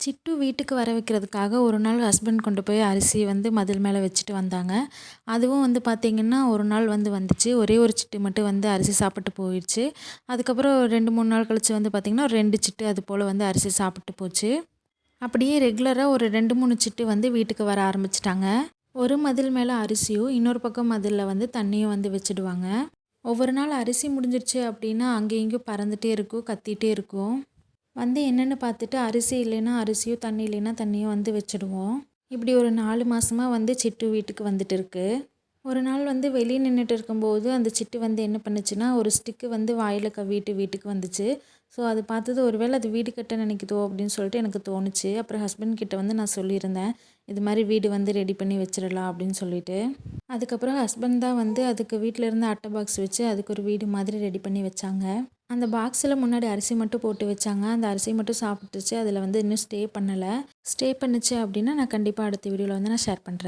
சிட்டு வீட்டுக்கு வர வைக்கிறதுக்காக ஒரு நாள் ஹஸ்பண்ட் கொண்டு போய் அரிசி வந்து மதில் மேலே வச்சுட்டு வந்தாங்க. அதுவும் வந்து பார்த்திங்கன்னா, ஒரு நாள் வந்துச்சு. ஒரே ஒரு சிட்டு மட்டும் வந்து அரிசி சாப்பிட்டு போயிடுச்சு. அதுக்கப்புறம் 2, 3 நாள் கழிச்சு வந்து பார்த்திங்கன்னா, ஒரு 2 சிட்டு அது போல் வந்து அரிசி சாப்பிட்டு போச்சு. அப்படியே ரெகுலராக ஒரு 2, 3 சிட்டு வந்து வீட்டுக்கு வர ஆரம்பிச்சிட்டாங்க. ஒரு மதில் மேலே அரிசியும், இன்னொரு பக்கம் மதிலில் வந்து தண்ணியும் வந்து வச்சுடுவாங்க. ஒவ்வொரு நாள் அரிசி முடிஞ்சிருச்சு அப்படின்னா, அங்கேயும் இங்கேயும் பறந்துகிட்டே இருக்கும், கத்திகிட்டே இருக்கும். வந்து என்னென்னு பார்த்துட்டு அரிசி இல்லைன்னா அரிசியும், தண்ணி இல்லைன்னா தண்ணியும் வந்து வச்சுடுவோம். இப்படி ஒரு 4 மாதமாக வந்து சிட்டு வீட்டுக்கு வந்துட்டு இருக்கு. ஒரு நாள் வந்து வெளியே நின்றுட்டு இருக்கும்போது அந்த சிட்டு வந்து என்ன பண்ணுச்சுன்னா, ஒரு ஸ்டிக்கு வந்து வாயில் கவ்விட்டு வீட்டுக்கு வந்துச்சு. ஸோ அது பார்த்தது ஒருவேளை அது வீடு கட்ட நினைக்குதோ அப்படின்னு சொல்லிட்டு எனக்கு தோணுச்சு. அப்புறம் ஹஸ்பண்ட் கிட்ட வந்து நான் சொல்லியிருந்தேன், இது மாதிரி வீடு வந்து ரெடி பண்ணி வச்சிடலாம் அப்படின்னு சொல்லிட்டு. அதுக்கப்புறம் ஹஸ்பண்ட் தான் வந்து அதுக்கு வீட்டில் இருந்து அட்டை பாக்ஸ் வச்சு அதுக்கு ஒரு வீடு மாதிரி ரெடி பண்ணி வச்சாங்க. அந்த பாக்ஸில் முன்னாடி அரிசி மட்டும் போட்டு வச்சாங்க. அந்த அரிசி மட்டும் சாப்பிட்டுச்சு. அதில் வந்து இன்னும் ஸ்டே பண்ணலை. ஸ்டே பண்ணுச்சு அப்படின்னா நான் கண்டிப்பாக அடுத்த வீடியோவில் வந்து நான் ஷேர் பண்ணுறேன்.